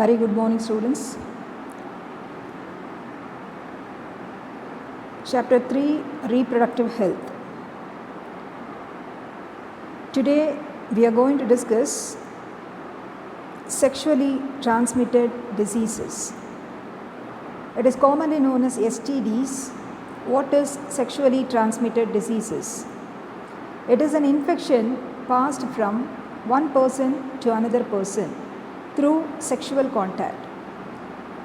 Very good morning, students. Chapter 3, Reproductive Health. Today we are going to discuss sexually transmitted diseases. It is commonly known as STDs. What is sexually transmitted diseases? It is an infection passed from one person to another person through sexual contact.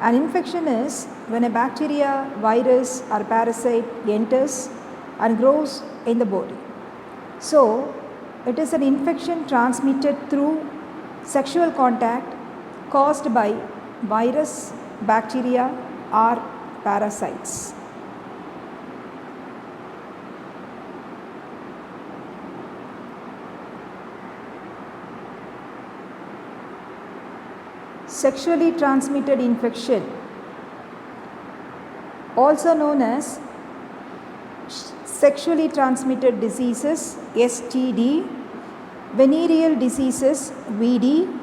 An infection is when a bacteria, virus or parasite enters and grows in the body. So, it is an infection transmitted through sexual contact caused by virus, bacteria or parasites. Sexually transmitted infection, also known as sexually transmitted diseases STD, venereal diseases VD,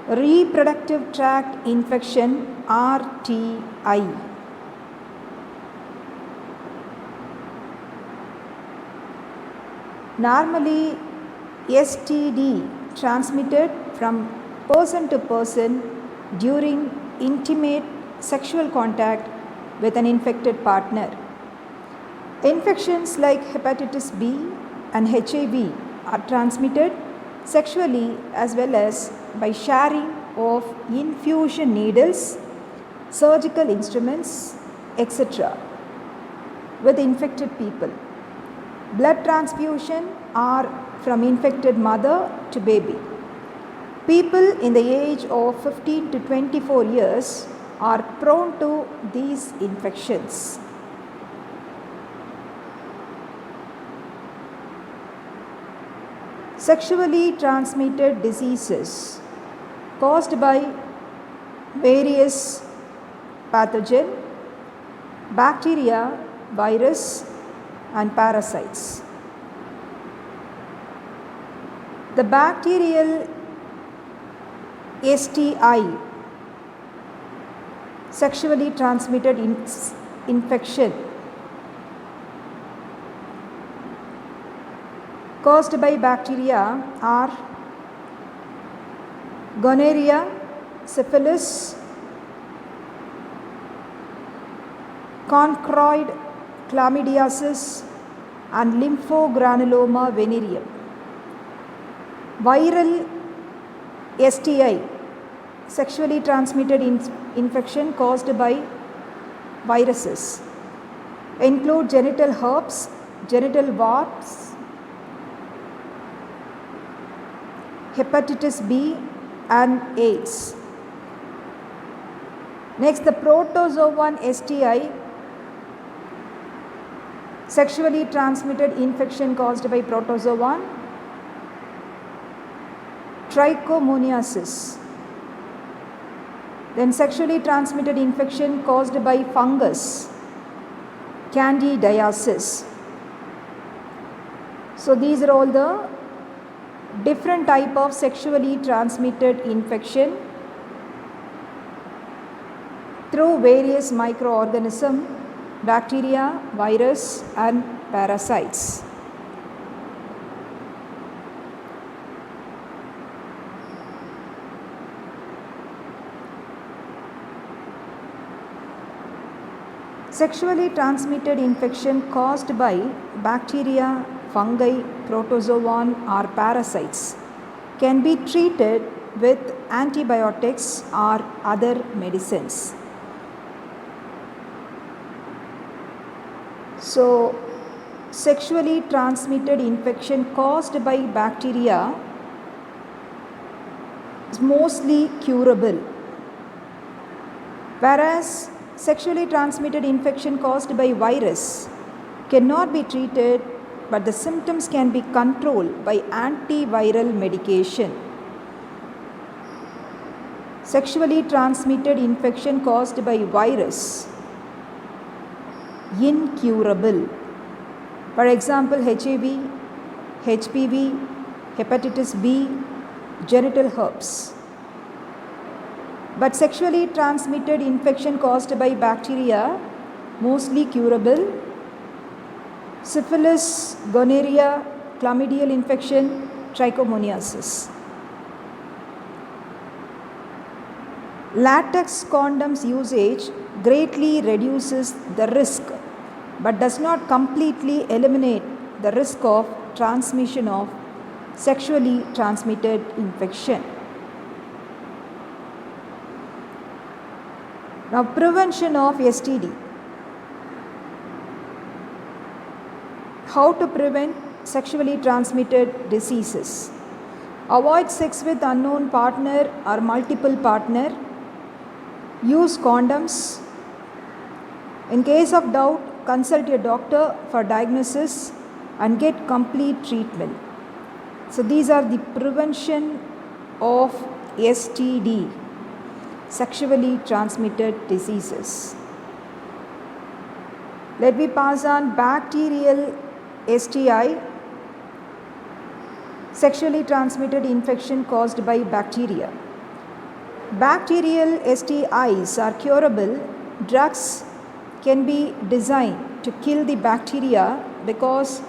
reproductive tract infection RTI. Normally, STD transmitted from person to person during intimate sexual contact with an infected partner. Infections like hepatitis B and HIV are transmitted sexually as well as by sharing of infusion needles, surgical instruments, etc. with infected people. Blood transfusion are from infected mother to baby. People in the age of 15 to 24 years are prone to these infections. Sexually transmitted diseases caused by various pathogens, bacteria, virus and parasites. The bacterial STI, sexually transmitted infection caused by bacteria are gonorrhea, syphilis, concroid chlamydiasis and lymphogranuloma venereum. Viral STI, sexually transmitted infection caused by viruses, include genital herpes, genital warts, hepatitis B and AIDS. Next, the protozoan STI, sexually transmitted infection caused by protozoan, trichomoniasis. Then sexually transmitted infection caused by fungus, candidiasis. So these are all the different type of sexually transmitted infection through various microorganisms, bacteria, virus and parasites. Sexually transmitted infection caused by bacteria, fungi, protozoan or parasites can be treated with antibiotics or other medicines. So, sexually transmitted infection caused by bacteria is mostly curable, whereas sexually transmitted infection caused by virus cannot be treated, but the symptoms can be controlled by antiviral medication. Sexually transmitted infection caused by virus, incurable. For example, HIV, HPV, hepatitis B, genital herpes. But sexually transmitted infection caused by bacteria, mostly curable. Syphilis, gonorrhea, chlamydial infection, trichomoniasis. Latex condoms usage greatly reduces the risk but does not completely eliminate the risk of transmission of sexually transmitted infection. Now, prevention of STD. How to prevent sexually transmitted diseases? Avoid sex with unknown partner or multiple partner. Use condoms. In case of doubt, consult your doctor for diagnosis and get complete treatment. So these are the prevention of STD, sexually transmitted diseases. Let me pass on bacterial STI, sexually transmitted infection caused by bacteria. Bacterial STIs are curable. Drugs can be designed to kill the bacteria because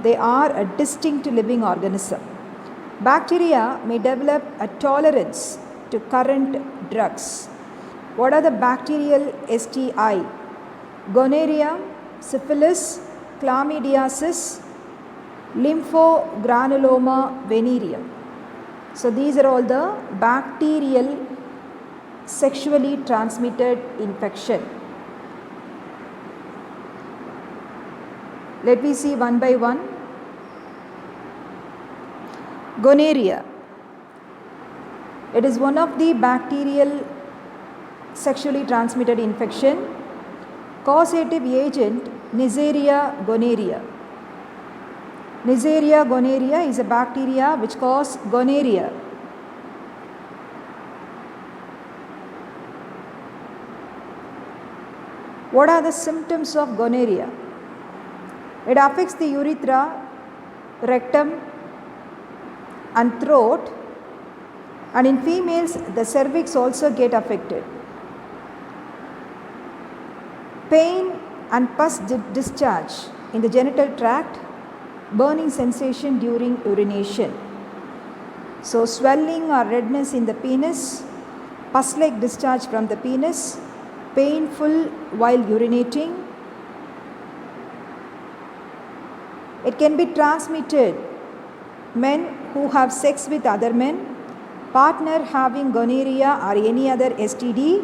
they are a distinct living organism. Bacteria may develop a tolerance to current drugs. What are the bacterial STI? Gonorrhea, syphilis, chlamydiasis, lymphogranuloma venereum. So these are all the bacterial sexually transmitted infection. Let me see one by one. Gonorrhea. It is one of the bacterial sexually transmitted infection. Causative agent Neisseria gonorrhea. Neisseria gonorrhea is a bacteria which causes gonorrhea. What are the symptoms of gonorrhea? It affects the urethra, rectum and throat, and in females the cervix also get affected. Pain and pus discharge in the genital tract, burning sensation during urination. So swelling or redness in the penis, pus-like discharge from the penis, painful while urinating. It can be transmitted men who have sex with other men, partner having gonorrhea or any other STD,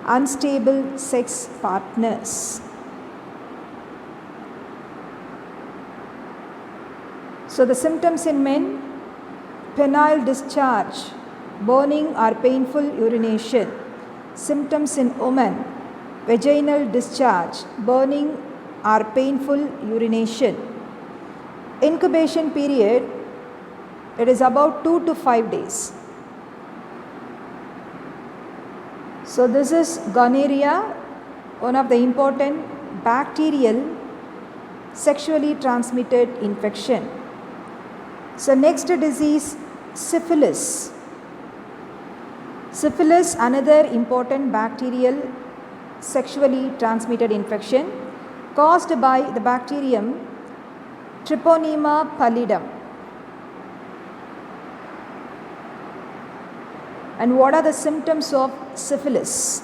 unstable sex partners. So the symptoms in men: penile discharge, burning or painful urination. Symptoms in women: vaginal discharge, burning or painful urination. Incubation period, it is about 2 to 5 days. So this is gonorrhea, one of the important bacterial sexually transmitted infection. So next disease, syphilis. Syphilis, another important bacterial sexually transmitted infection caused by the bacterium Treponema pallidum. And what are the symptoms of syphilis?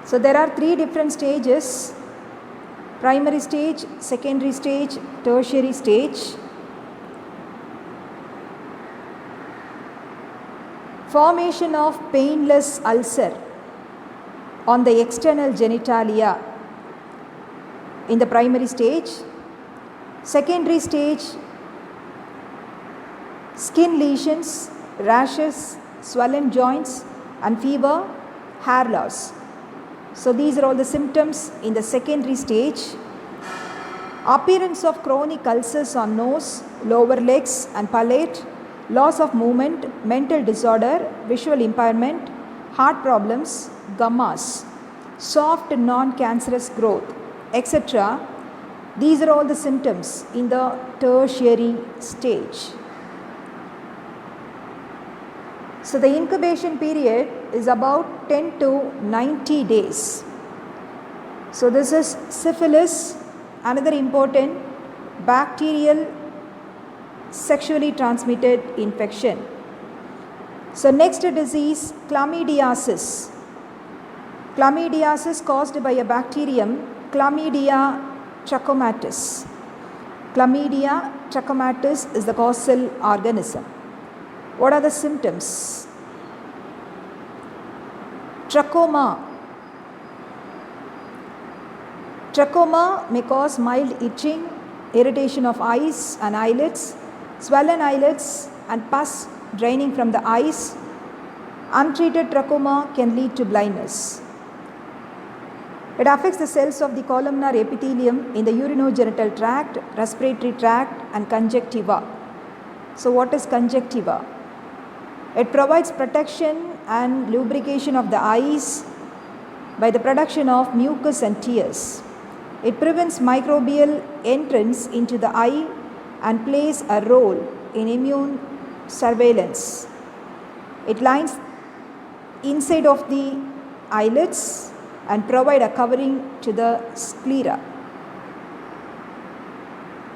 So there are 3 different stages: primary stage, secondary stage, tertiary stage. Formation of painless ulcer on the external genitalia in the primary stage. Secondary stage, skin lesions, rashes, swollen joints and fever, hair loss. So these are all the symptoms in the secondary stage. Appearance of chronic ulcers on nose, lower legs and palate, loss of movement, mental disorder, visual impairment, heart problems, gummas, soft non-cancerous growth, etc. These are all the symptoms in the tertiary stage. So the incubation period is about 10 to 90 days. So this is syphilis, another important bacterial sexually transmitted infection. So next disease, chlamydiasis. Chlamydiasis caused by a bacterium, Chlamydia trachomatis. Chlamydia trachomatis is the causal organism. What are the symptoms? Trachoma. Trachoma may cause mild itching, irritation of eyes and eyelids, swollen eyelids and pus draining from the eyes. Untreated trachoma can lead to blindness. It affects the cells of the columnar epithelium in the urinogenital tract, respiratory tract and conjunctiva. So what is conjunctiva? It provides protection and lubrication of the eyes by the production of mucus and tears. It prevents microbial entrance into the eye and plays a role in immune surveillance. It lines inside of the eyelids and provide a covering to the sclera.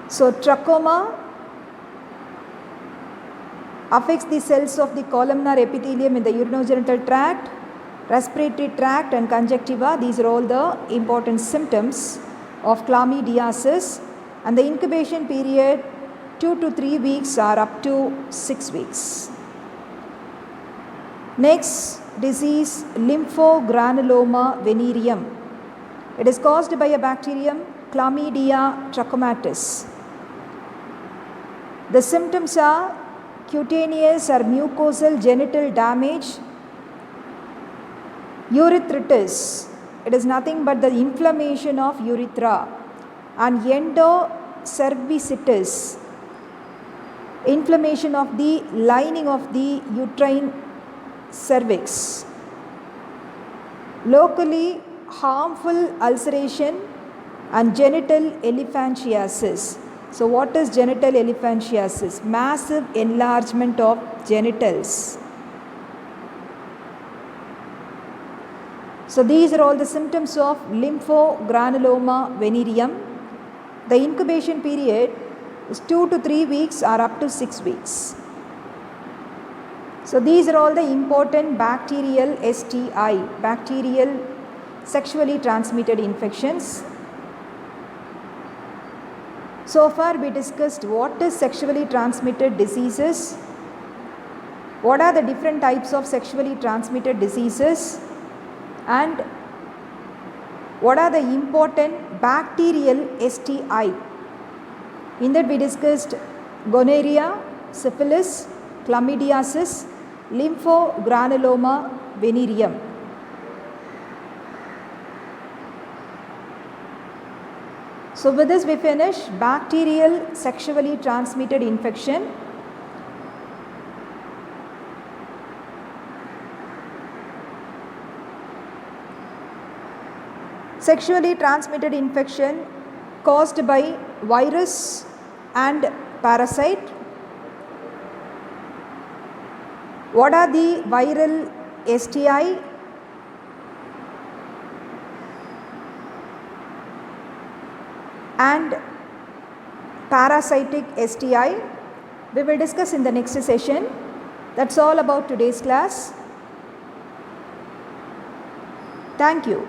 So trachoma affects the cells of the columnar epithelium in the urinogenital tract, respiratory tract and conjunctiva. These are all the important symptoms of chlamydiasis, and the incubation period 2 to 3 weeks or up to 6 weeks. Next disease, lymphogranuloma venereum. It is caused by a bacterium, Chlamydia trachomatis. The symptoms are cutaneous or mucosal genital damage, urethritis. It is nothing but the inflammation of urethra, and endocervicitis, inflammation of the lining of the uterine cervix. Locally harmful ulceration and genital elephantiasis. So what is genital elephantiasis? Massive enlargement of genitals. So these are all the symptoms of lymphogranuloma venereum. The incubation period is 2 to 3 weeks or up to 6 weeks. So these are all the important bacterial STI, bacterial sexually transmitted infections. So far we discussed what is sexually transmitted diseases, what are the different types of sexually transmitted diseases, and what are the important bacterial STI. In that we discussed gonorrhea, syphilis, chlamydiasis, lymphogranuloma venereum. So with this we finish bacterial sexually transmitted infection. Sexually transmitted infection caused by virus and parasite. What are the viral STI? And parasitic STI. We will discuss in the next session. That's all about today's class. Thank you.